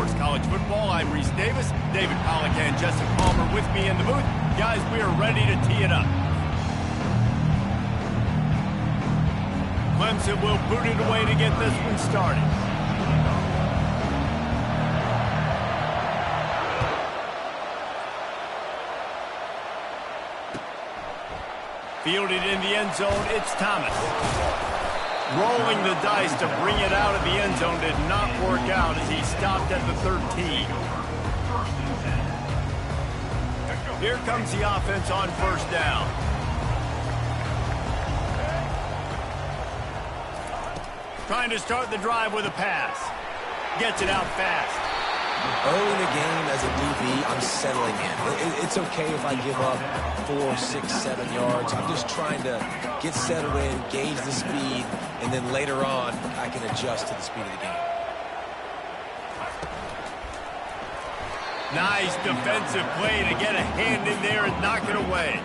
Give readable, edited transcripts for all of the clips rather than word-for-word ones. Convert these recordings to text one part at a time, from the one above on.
Sports College Football. I'm Reese Davis, David Pollack and Justin Palmer with me in the booth. Guys, we are ready to tee it up. Clemson will boot it away to get this one started. Fielded in the end zone, it's Thomas. Rolling the dice to bring it out of the end zone did not work out as he stopped at the 13. Here comes the offense on first down. Trying to start the drive with a pass. Gets it out fast. Early in the game as a DB, I'm settling in. It's okay if I give up 4, 6, 7 yards. I'm just trying to get settled in, gauge the speed, and then later on, I can adjust to the speed of the game. Nice defensive play to get a hand in there and knock it away.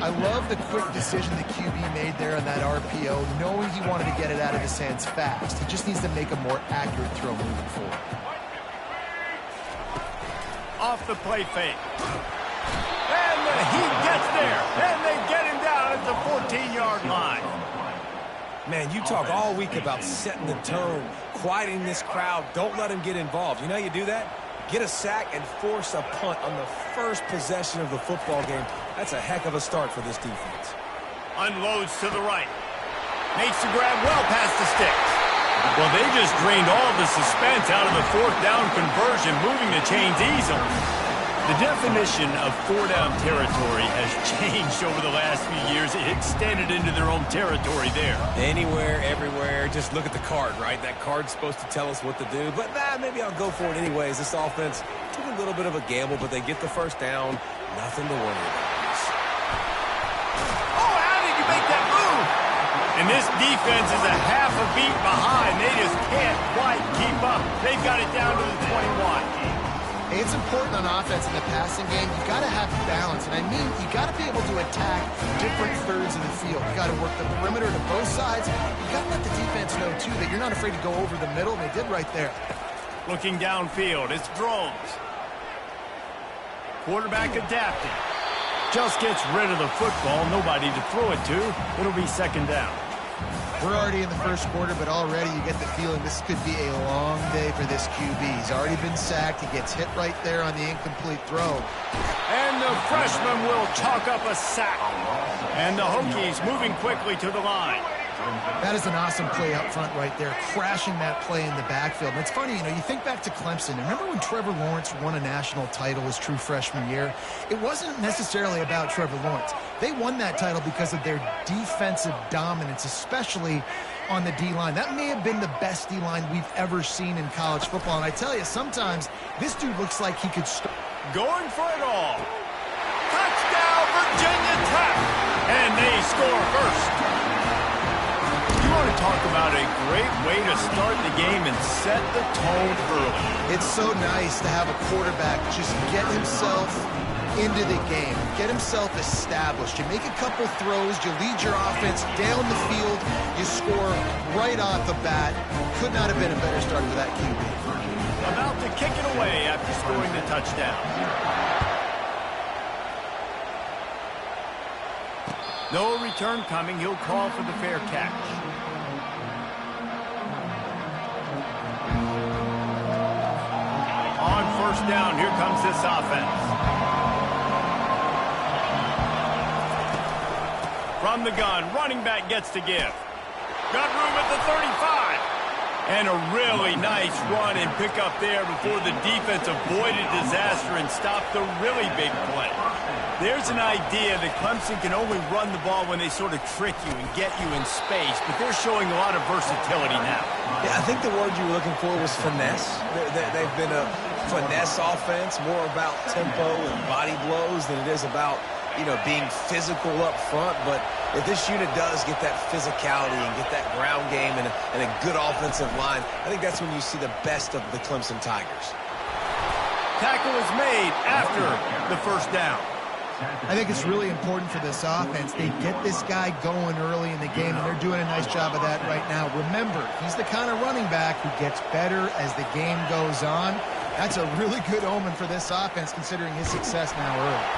I love the quick decision the QB made there on that RPO, knowing he wanted to get it out of his hands fast. He just needs to make a more accurate throw moving forward. Off the play fake. And he gets there. And they get him down at the 14-yard line. Man, you talk all week about setting the tone, quieting this crowd. Don't let him get involved. You know how you do that? Get a sack and force a punt on the first possession of the football game. That's a heck of a start for this defense. Unloads to the right. Makes the grab well past the sticks. Well, they just drained all the suspense out of the fourth down conversion, moving the chains easily. The definition of four-down territory has changed over the last few years. It extended into their own territory there. Anywhere, everywhere, just look at the card, right? That card's supposed to tell us what to do, but maybe I'll go for it anyways. This offense took a little bit of a gamble, but they get the first down. Nothing to worry about. Oh, how did you make that move? And this defense is a half a beat behind. They just can't quite keep up. They've got it down to the 21. It's important on offense in the passing game. You got to have balance, and I mean you got to be able to attack different thirds of the field. You got to work the perimeter to both sides. You got to let the defense know too that you're not afraid to go over the middle, and they did right there. Looking downfield, it's Drones. Quarterback adapting. Just gets rid of the football. Nobody to throw it to. It'll be second down. We're already in the first quarter, but already you get the feeling this could be a long day for this QB. He's already been sacked. He gets hit right there on the incomplete throw. And the freshman will chalk up a sack. And the Hokies moving quickly to the line. That is an awesome play up front right there, crashing that play in the backfield. And it's funny, you know, you think back to Clemson. Remember when Trevor Lawrence won a national title his true freshman year? It wasn't necessarily about Trevor Lawrence. They won that title because of their defensive dominance, especially on the D-line. That may have been the best D-line we've ever seen in college football. And I tell you, sometimes this dude looks like he could start. Going for it all. Touchdown, Virginia Tech. And they score first. You want to talk about a great way to start the game and set the tone early. It's so nice to have a quarterback just get himself into the game, get himself established. You make a couple throws, you lead your offense down the field, you score right off the bat. Could not have been a better start for that QB. About to kick it away after scoring the touchdown. No return coming. He'll call for the fair catch. On first down, here comes this offense. From the gun, running back gets to give. Got room at the 35. And a really nice run and pick up there before the defense avoided disaster and stopped the really big play. There's an idea that Clemson can only run the ball when they sort of trick you and get you in space, but they're showing a lot of versatility now. Yeah, I think the word you were looking for was finesse. They've been a finesse offense, more about tempo and body blows than it is about, you know, being physical up front. But if this unit does get that physicality and get that ground game and a good offensive line, I think that's when you see the best of the Clemson Tigers. Tackle is made after the first down. I think it's really important for this offense. They get this guy going early in the game, and they're doing a nice job of that right now. Remember, he's the kind of running back who gets better as the game goes on. That's a really good omen for this offense, considering his success now early.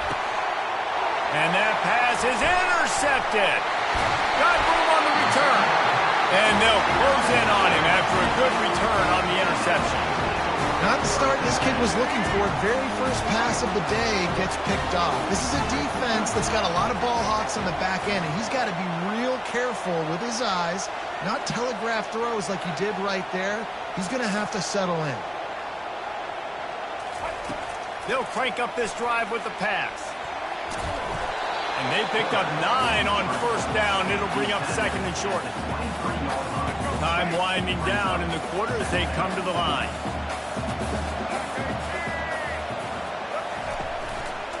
And that pass is intercepted. Got room on the return. And they'll close in on him after a good return on the interception. Not the start this kid was looking for. Very first pass of the day gets picked off. This is a defense that's got a lot of ball hawks on the back end, and he's got to be real careful with his eyes, not telegraph throws like he did right there. He's going to have to settle in. They'll crank up this drive with the pass. And they picked up 9 on first down. It'll bring up second and short. Time winding down in the quarter as they come to the line.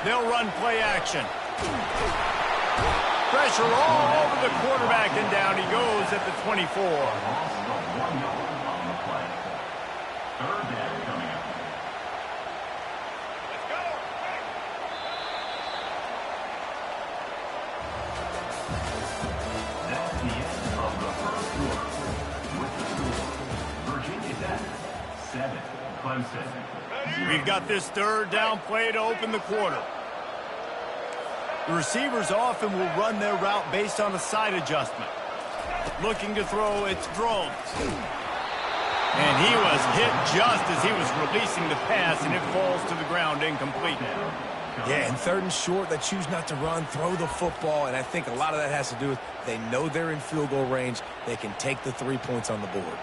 They'll run play action. Pressure all over the quarterback, and down he goes at the 24. We've got this third down play to open the quarter. The receivers often will run their route based on a side adjustment. Looking to throw, it's drones. And he was hit just as he was releasing the pass, and it falls to the ground incomplete. Yeah, and third and short, they choose not to run, throw the football, and I think a lot of that has to do with they know they're in field goal range. They can take the 3 points on the board.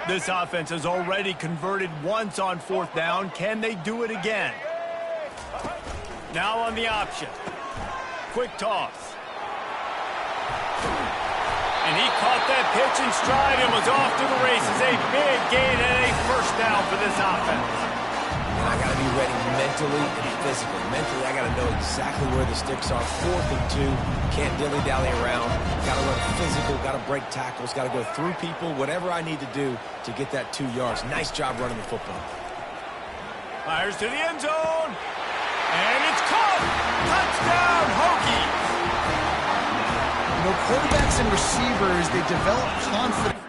This offense has already converted once on fourth down. Can they do it again? Now on the option. Quick toss. And he caught that pitch in stride and was off to the races. A big gain and a first down for this offense. I got to be ready mentally and physically. Mentally, I got to know exactly where the sticks are. 4th and 2. Can't dilly-dally around. Got to run physical. Got to break tackles. Got to go through people. Whatever I need to do to get that 2 yards. Nice job running the football. Fires to the end zone. And it's caught. Touchdown, Hokies. You know, quarterbacks and receivers, they develop confidence.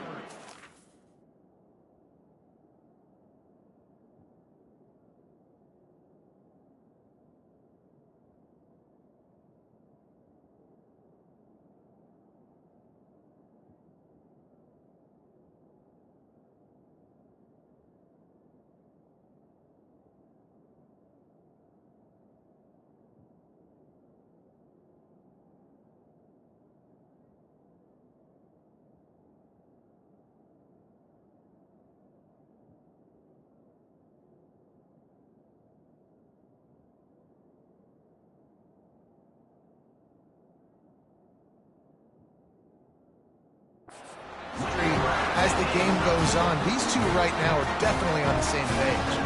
As the game goes on, these two right now are definitely on the same page.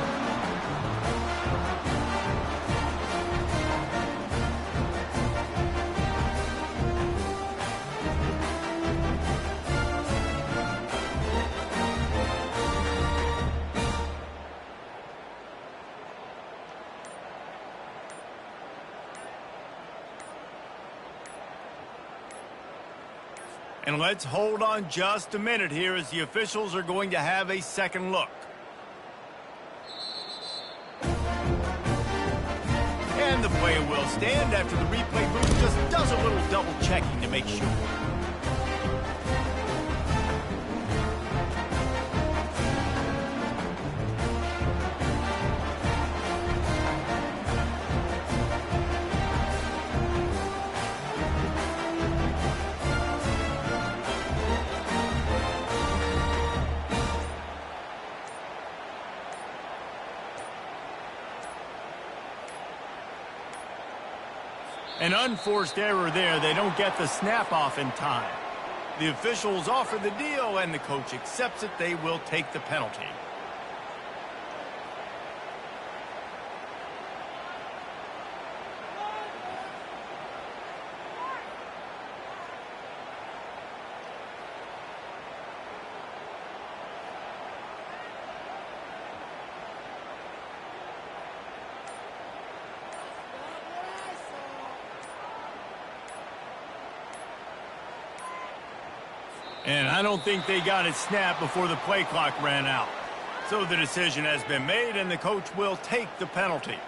And let's hold on just a minute here as the officials are going to have a second look. And the play will stand after the replay booth just does a little double checking to make sure. An unforced error there. They don't get the snap off in time. The officials offer the deal, and the coach accepts it. They will take the penalty. And I don't think they got it snapped before the play clock ran out. So the decision has been made, and the coach will take the penalty.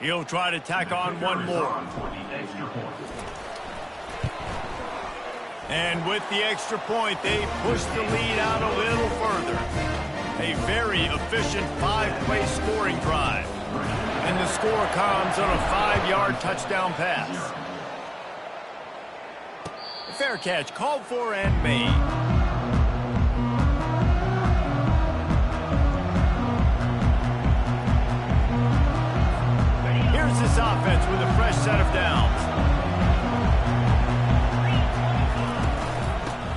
He'll try to tack on one more. And with the extra point, they push the lead out a little further. A very efficient 5-play scoring drive. And the score comes on a 5-yard touchdown pass. Fair catch called for and made. Here's this offense with a fresh set of downs.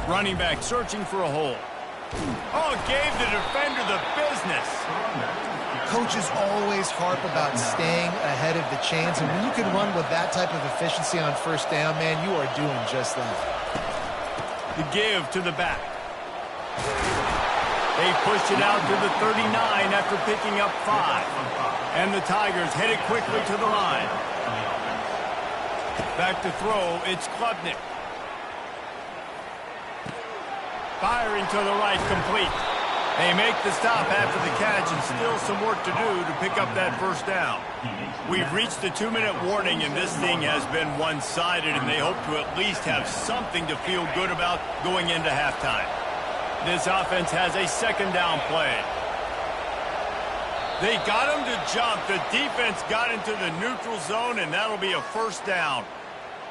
Running back searching for a hole. Oh, gave the defender the business. Coaches always harp about staying ahead of the chains, and when you can run with that type of efficiency on first down, man, you are doing just that. The give to the back. They pushed it out to the 39 after picking up 5. And the Tigers headed quickly to the line. Back to throw, it's Klubnik. Firing to the right, complete. They make the stop after the catch, and still some work to do to pick up that first down. We've reached the 2-minute warning, and this thing has been one-sided, and they hope to at least have something to feel good about going into halftime. This offense has a second down play. They got him to jump. The defense got into the neutral zone, and that'll be a first down.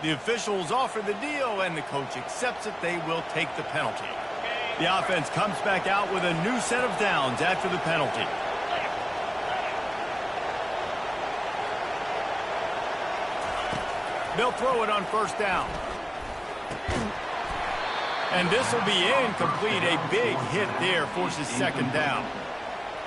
The officials offer the deal, and the coach accepts it. They will take the penalty. The offense comes back out with a new set of downs after the penalty. They'll throw it on first down. And this will be incomplete. A big hit there forces second down.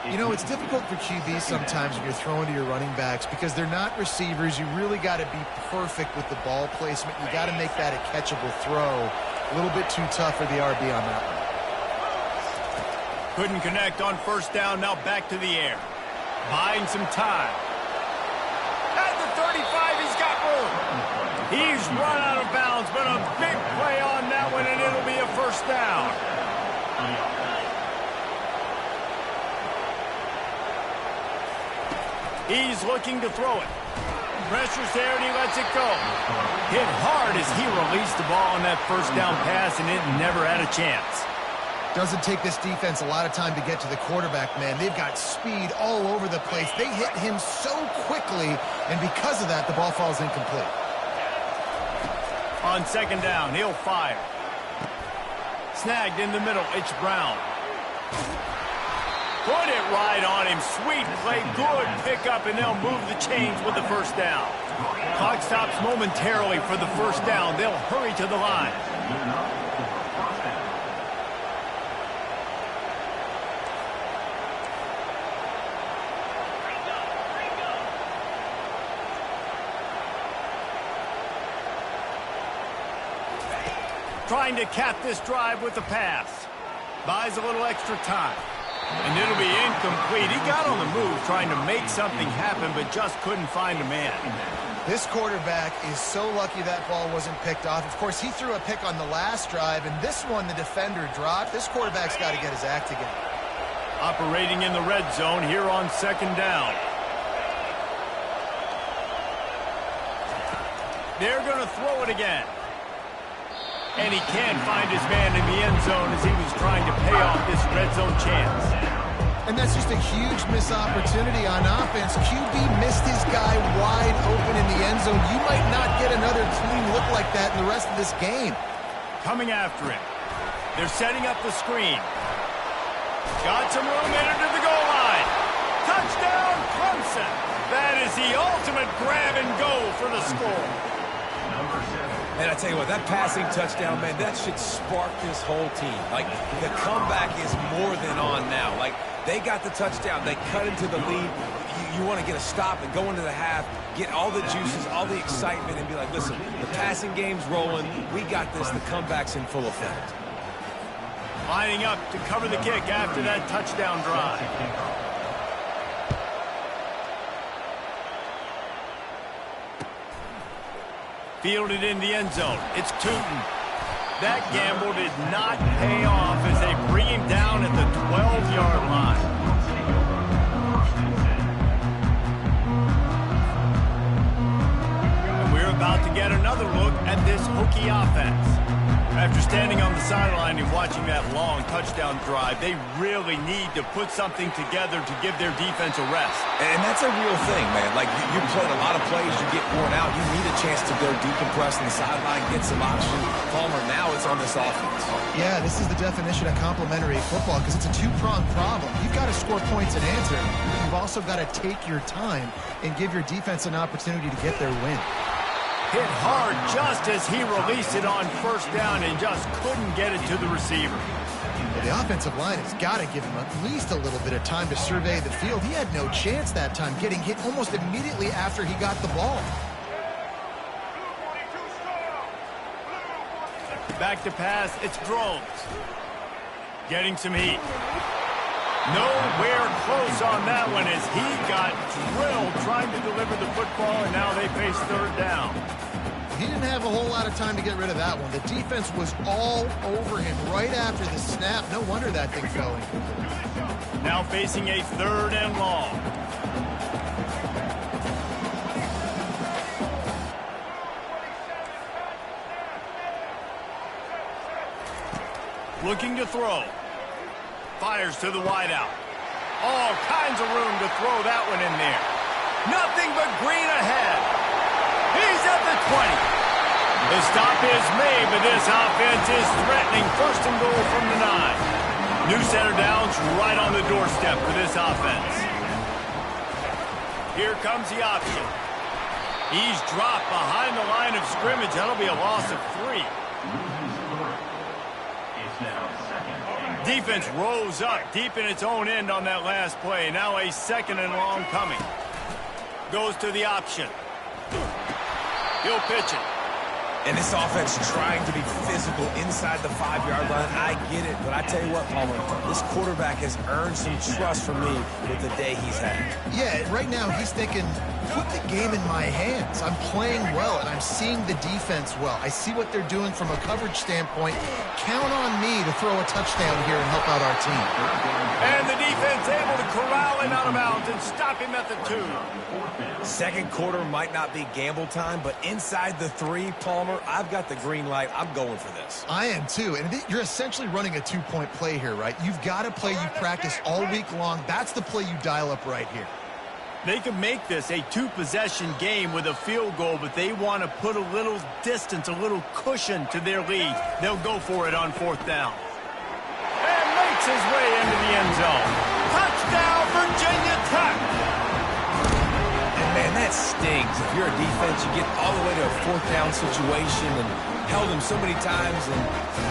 You know, it's difficult for QBs sometimes when you're throwing to your running backs because they're not receivers. You really got to be perfect with the ball placement. You got to make that a catchable throw. A little bit too tough for the RB on that one. Couldn't connect on first down. Now back to the air. Buying some time. At the 35, he's got room. He's run out of bounds, but a big play on that one, and it'll be a first down. He's looking to throw it. Pressure's there, and he lets it go. Hit hard as he released the ball on that first down pass, and it never had a chance. Doesn't take this defense a lot of time to get to the quarterback, man. They've got speed all over the place. They hit him so quickly, and because of that, the ball falls incomplete. On second down, he'll fire. Snagged in the middle, it's Brown. Put it right on him. Sweet play, good pickup, and they'll move the chains with the first down. Clock stops momentarily for the first down. They'll hurry to the line. Trying to cap this drive with the pass. Buys a little extra time. And it'll be incomplete. He got on the move trying to make something happen, but just couldn't find a man. This quarterback is so lucky that ball wasn't picked off. Of course, he threw a pick on the last drive, and this one the defender dropped. This quarterback's got to get his act together. Operating in the red zone here on second down. They're going to throw it again. And he can't find his man in the end zone as he was trying to pay off this red zone chance. And that's just a huge missed opportunity on offense. QB missed his guy wide open in the end zone. You might not get another clean look like that in the rest of this game. Coming after him. They're setting up the screen. Got some room in to the goal line. Touchdown, Clemson. That is the ultimate grab and go for the score. And I tell you what, that passing touchdown, man, that should spark this whole team. Like, the comeback is more than on now. Like, they got the touchdown. They cut into the lead. You want to get a stop and go into the half, get all the juices, all the excitement, and be like, listen, the passing game's rolling. We got this. The comeback's in full effect. Lining up to cover the kick after that touchdown drive. Fielded in the end zone. It's Tootin. That gamble did not pay off as they bring him down at the 12-yard line. And we're about to get another look at this Hokie offense. After standing on the sideline and watching that long touchdown drive, they really need to put something together to give their defense a rest. And that's a real thing, man. Like, you played a lot of plays, you get worn out. You need a chance to go decompress on the sideline, get some oxygen. Palmer, now it's on this offense. Yeah, this is the definition of complementary football because it's a two-pronged problem. You've got to score points and answer. You've also got to take your time and give your defense an opportunity to get their win. Hit hard just as he released it on first down and just couldn't get it to the receiver. Well, the offensive line has got to give him at least a little bit of time to survey the field. He had no chance that time, getting hit almost immediately after he got the ball. Back to pass, it's Drones. Getting some heat. Nowhere close on that one as he got drilled trying to deliver the football, and now they face third down. He didn't have a whole lot of time to get rid of that one. The defense was all over him right after the snap. No wonder that thing fell in. Now facing a third and long. Looking to throw. Fires to the wideout. All kinds of room to throw that one in there. Nothing but green ahead. He's at the 20. The stop is made, but this offense is threatening first and goal from the 9. New center downs right on the doorstep for this offense. Here comes the option. He's dropped behind the line of scrimmage. That'll be a loss of 3. Defense rose up deep in its own end on that last play. Now a second and long coming. Goes to the option. He'll pitch it. And this offense trying to be physical inside the 5-yard line. I get it, but I tell you what, Palmer, this quarterback has earned some trust from me with the day he's had. Yeah, right now he's thinking, put the game in my hands. I'm playing well, and I'm seeing the defense well. I see what they're doing from a coverage standpoint. Count on me to throw a touchdown here and help out our team. And the defense able to corral him out of bounds and stop him at the 2. Second quarter might not be gamble time, but inside the 3, Palmer, I've got the green light. I'm going for this. I am too, and you're essentially running a 2-point play here, right? You've got a play you practice all week long. That's the play you dial up right here. They can make this a 2-possession game with a field goal, but they want to put a little distance, a little cushion to their lead. They'll go for it on 4th down. And makes his way into the end zone. Touchdown, Virginia Tech! Man, that stings. If you're a defense, you get all the way to a 4th down situation and held him so many times, and,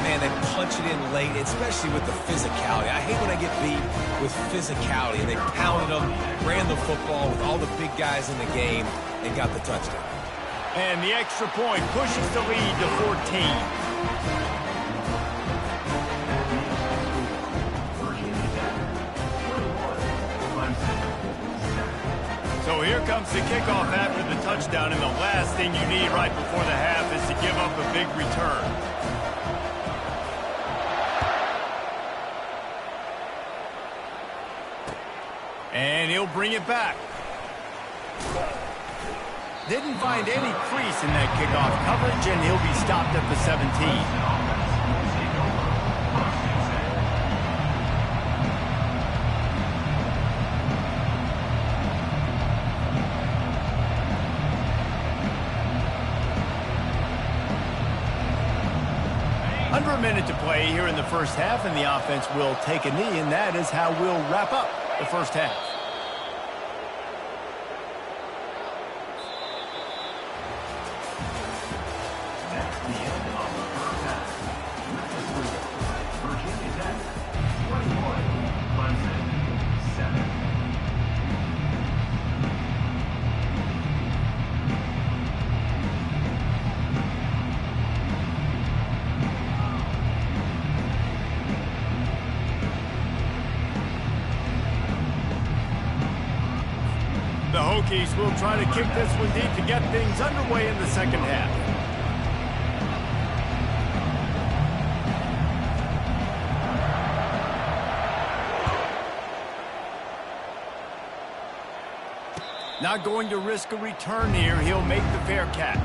man, they punch it in late, especially with the physicality. I hate when I get beat with physicality, and they pounded them, ran the football with all the big guys in the game, and got the touchdown. And the extra point pushes the lead to 14. So here comes the kickoff after the touchdown, and the last thing you need right before the half is to give up a big return. And he'll bring it back. Didn't find any crease in that kickoff coverage, and he'll be stopped at the 17. 1 minute to play here in the first half, and the offense will take a knee, and that is how we'll wrap up the first half. the Hokies will try to kick this one deep to get things underway in the second half. Not going to risk a return here. He'll make the fair catch.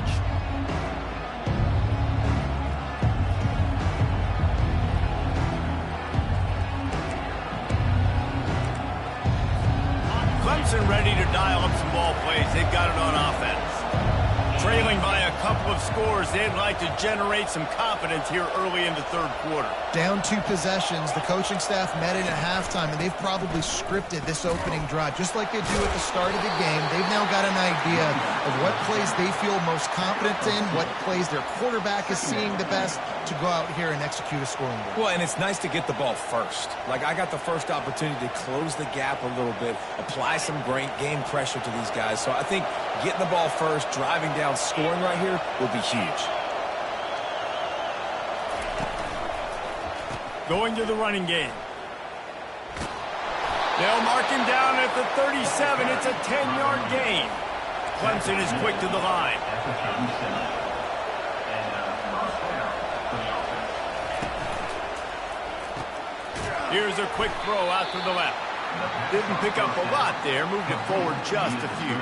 Clemson ready to dial up some ball plays. They've got it on offense. Trailing by a couple of scores, they'd like to generate some confidence here early in the third quarter. Down 2 possessions, the coaching staff met in at halftime, and they've probably scripted this opening drive. Just like they do at the start of the game, they've now got an idea of what plays they feel most confident in, what plays their quarterback is seeing the best to go out here and execute a scoring goal. Well, and it's nice to get the ball first. Like, I got the first opportunity to close the gap a little bit, apply some great game pressure to these guys. So I think getting the ball first, driving down, scoring right here will be huge. Going to the running game. They'll mark him down at the 37. It's a 10-yard gain. Clemson is quick to the line. Here's a quick throw out to the left. Didn't pick up a lot there. Moved it forward just a few.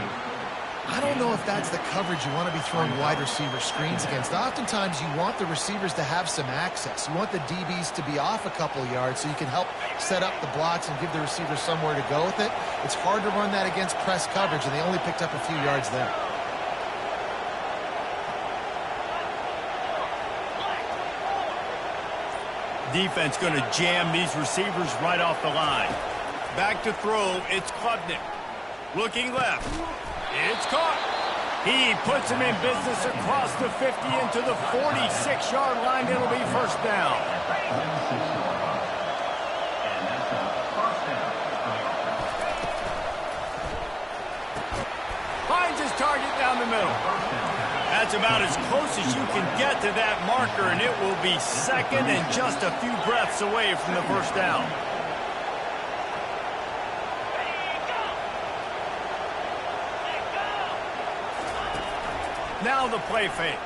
I don't know if that's the coverage you want to be throwing wide receiver screens against. Oftentimes, you want the receivers to have some access. You want the DBs to be off a couple yards so you can help set up the blocks and give the receiver somewhere to go with it. It's hard to run that against press coverage, and they only picked up a few yards there. Defense going to jam these receivers right off the line. Back to throw, it's Klubnik. Looking left. It's caught. He puts him in business across the 50 into the 46-yard line. It'll be first down. Finds his target down the middle. That's about as close as you can get to that marker, and it will be second and just a few breaths away from the first down. Now the play fake.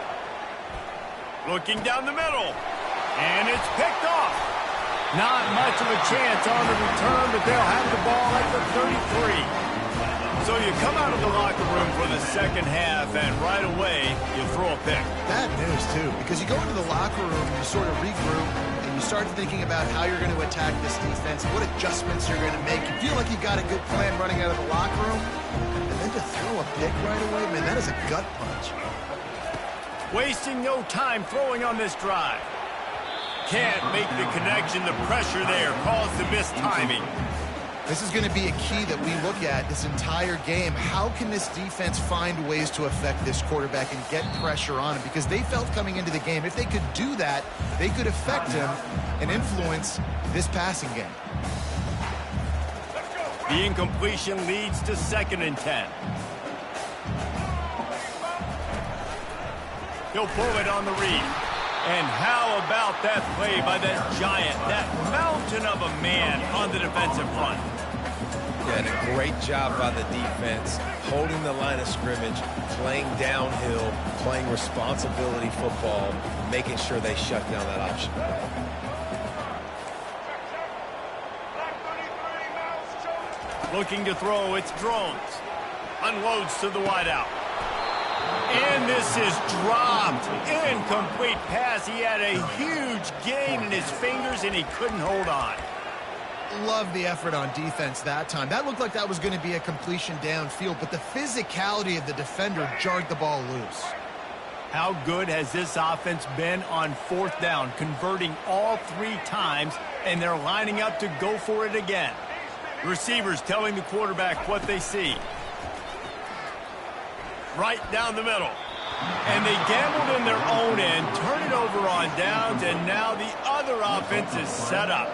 Looking down the middle. And it's picked off. Not much of a chance on the return, but they'll have the ball at the 33. So you come out of the locker room for the second half, and right away, you throw a pick. Bad news, too, because you go into the locker room, you sort of regroup, and you start thinking about how you're going to attack this defense, what adjustments you're going to make. You feel like you got a good plan running out of the locker room, and then to throw a pick right away, man, that is a gut punch. Wasting no time throwing on this drive. Can't make the connection. The pressure there caused the missed timing. This is going to be a key that we look at this entire game. How can this defense find ways to affect this quarterback and get pressure on him? Because they felt coming into the game, if they could do that, they could affect him and influence this passing game. The incompletion leads to 2nd and 10. He'll pull it on the read. And how about that play by that giant, that mountain of a man on the defensive front? Yeah, and a great job by the defense, holding the line of scrimmage, playing downhill, playing responsibility football, making sure they shut down that option. Looking to throw, it's Drones. Unloads to the wideout. And this is dropped. Incomplete pass. He had a huge gain in his fingers, and he couldn't hold on. Love the effort on defense that time. That looked like that was going to be a completion downfield, but the physicality of the defender jarred the ball loose. How good has this offense been on 4th down, converting all 3 times, and they're lining up to go for it again. Receivers telling the quarterback what they see. Right down the middle. And they gambled in their own end, turn it over on downs, and now the other offense is set up.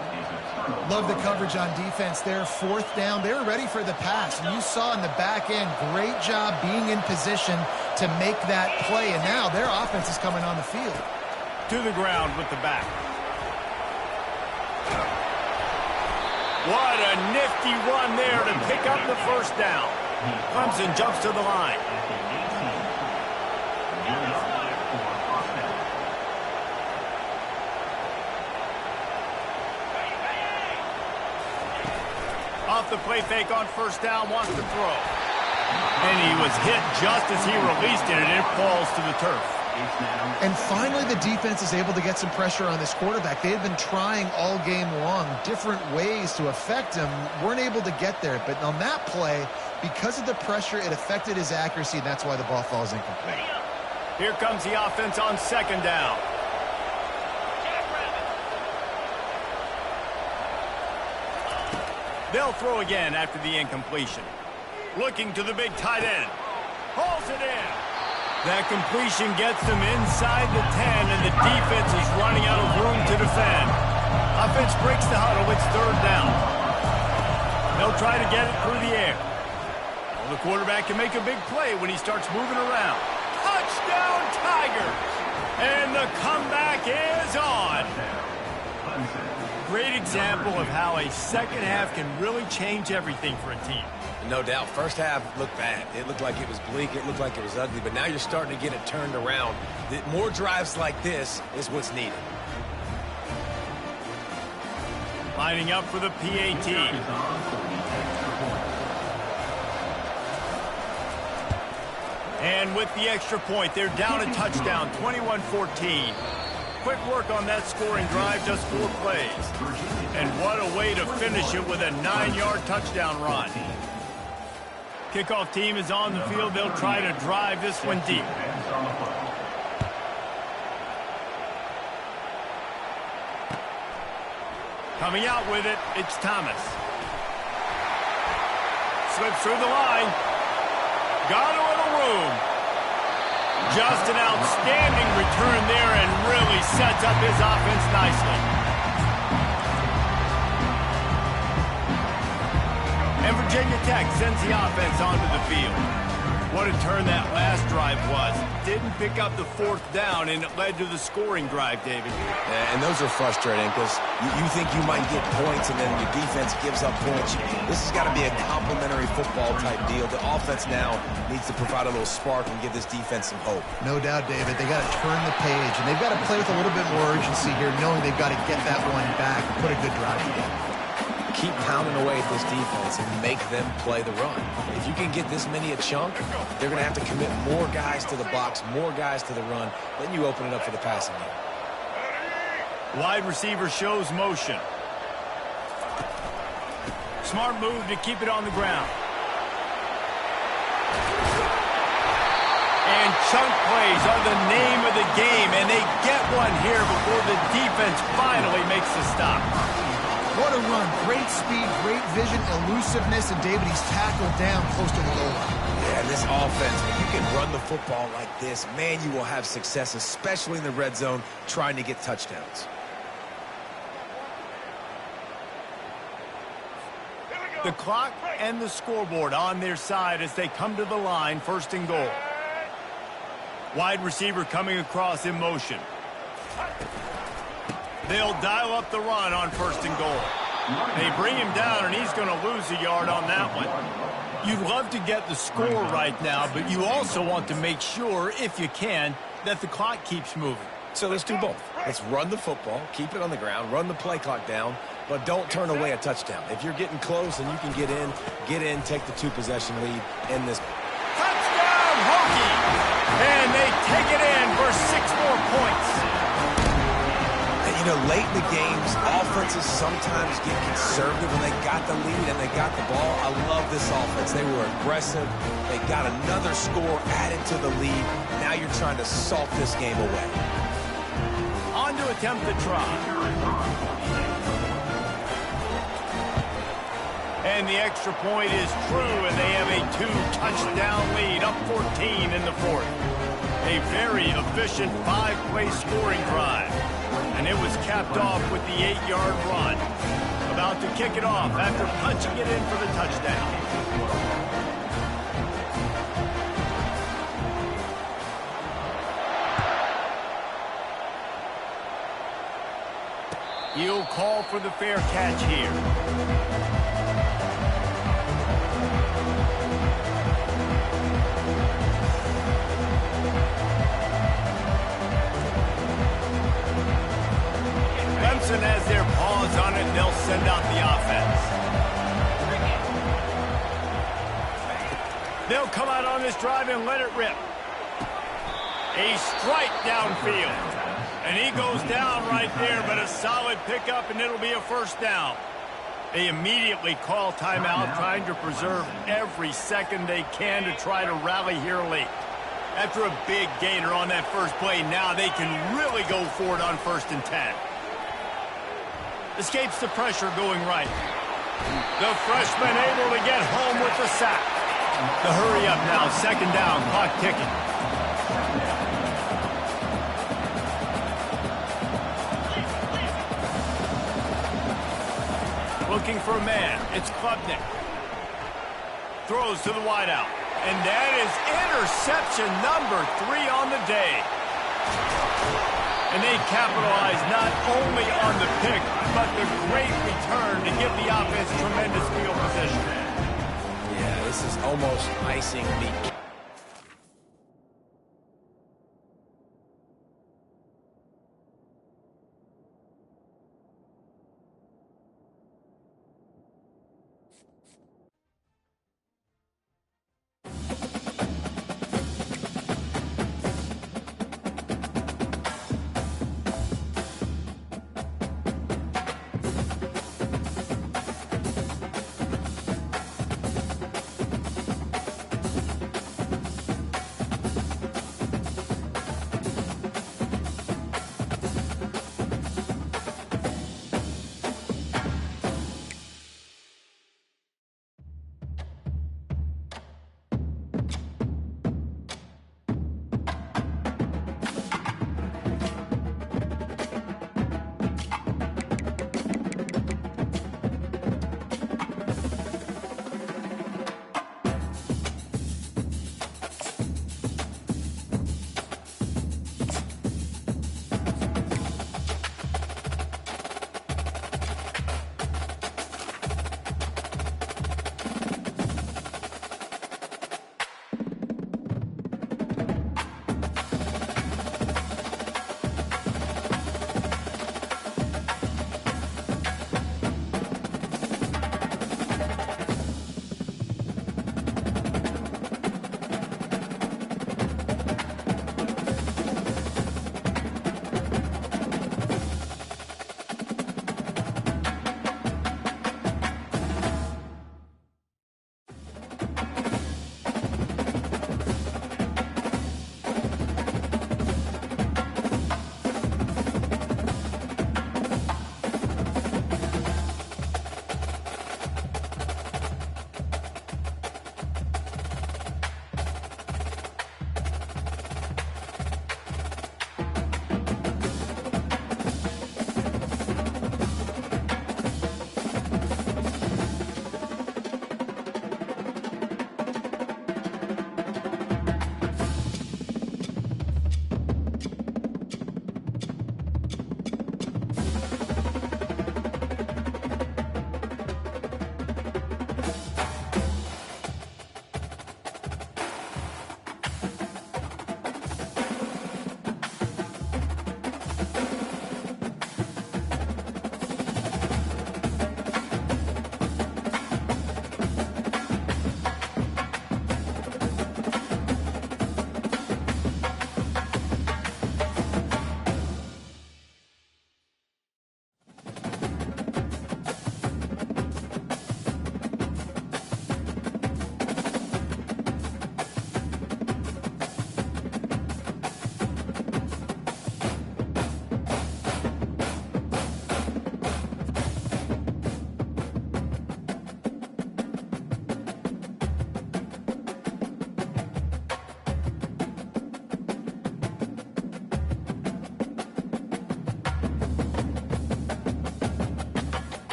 Love the coverage on defense there. 4th down, they were ready for the pass. And you saw in the back end, great job being in position to make that play. And now their offense is coming on the field. To the ground with the back. What a nifty run there to pick up the first down. Clemson jumps to the line. Off the play fake on first down, wants to throw. And he was hit just as he released it, and it falls to the turf. And finally, the defense is able to get some pressure on this quarterback. They had been trying all game long different ways to affect him, weren't able to get there. But on that play, because of the pressure, it affected his accuracy, and that's why the ball falls incomplete. Here comes the offense on second down. They'll throw again after the incompletion. Looking to the big tight end. Hauls it in. That completion gets them inside the 10, and the defense is running out of room to defend. Offense breaks the huddle. It's third down. They'll try to get it through the air. Well, the quarterback can make a big play when he starts moving around. Touchdown, Tigers! And the comeback is on. Great example of how a second half can really change everything for a team. No doubt. First half looked bad. It looked like it was bleak. It looked like it was ugly. But now you're starting to get it turned around. More drives like this is what's needed. Lining up for the PAT. And with the extra point, they're down a touchdown, 21-14. Quick work on that scoring drive, just 4 plays. And what a way to finish it with a 9-yard touchdown run. Kickoff team is on the field. They'll try to drive this one deep. Coming out with it, it's Thomas. Slips through the line. Got a little room. Just an outstanding return there and really sets up his offense nicely. And Virginia Tech sends the offense onto the field. What a turn that last drive was. Didn't pick up the 4th down, and it led to the scoring drive, David. Yeah, and those are frustrating because you think you might get points, and then your defense gives up points. This has got to be a complimentary football-type deal. The offense now needs to provide a little spark and give this defense some hope. No doubt, David. They got to turn the page, and they've got to play with a little bit more urgency here, knowing they've got to get that one back and put a good drive together. Keep pounding away at this defense and make them play the run. If you can get this many a chunk, they're going to have to commit more guys to the box, more guys to the run. Then you open it up for the passing game. Wide receiver shows motion. Smart move to keep it on the ground. And chunk plays are the name of the game, and they get one here before the defense finally makes the stop. What a run. Great speed, great vision, elusiveness, and David, he's tackled down close to the goal line. Yeah, this offense, when you can run the football like this, man, you will have success, especially in the red zone, trying to get touchdowns. The clock and the scoreboard on their side as they come to the line, 1st and goal. Wide receiver coming across in motion. They'll dial up the run on 1st and goal. They bring him down, and he's going to lose a yard on that one. You'd love to get the score right now, but you also want to make sure, if you can, that the clock keeps moving. So let's do both. Let's run the football, keep it on the ground, run the play clock down, but don't turn away a touchdown. If you're getting close and you can get in, take the 2-possession lead, end this. Touchdown, Hokie! And they take it in for 6 more points. You know, late in the games, offenses sometimes get conservative when they got the lead and they got the ball. I love this offense. They were aggressive. They got another score added to the lead. Now you're trying to salt this game away. On to attempt the try. And the extra point is true, and they have a 2-touchdown lead, up 14 in the 4th. A very efficient 5-play scoring drive. And it was capped off with the 8-yard run. About to kick it off after punching it in for the touchdown. He'll call for the fair catch here. it, and they'll send out the offense. They'll come out on this drive and let it rip. A strike downfield. And he goes down right there, but a solid pickup, and it'll be a first down. They immediately call timeout, trying to preserve every second they can to try to rally here late. After a big gainer on that first play, now they can really go for it on 1st and 10. Escapes the pressure going right. The freshman able to get home with the sack. The hurry up now, 2nd down, clock ticking. Looking for a man. It's Klubnik. Throws to the wideout. And that is interception number 3 on the day. And they capitalize not only on the pick, but the great return to give the offense tremendous field position. Yeah, this is almost icing the cake.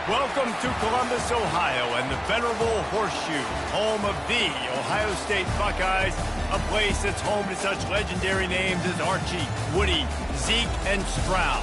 Welcome to Columbus, Ohio, and the venerable Horseshoe, home of the Ohio State Buckeyes, a place that's home to such legendary names as Archie, Woody, Zeke, and Stroud.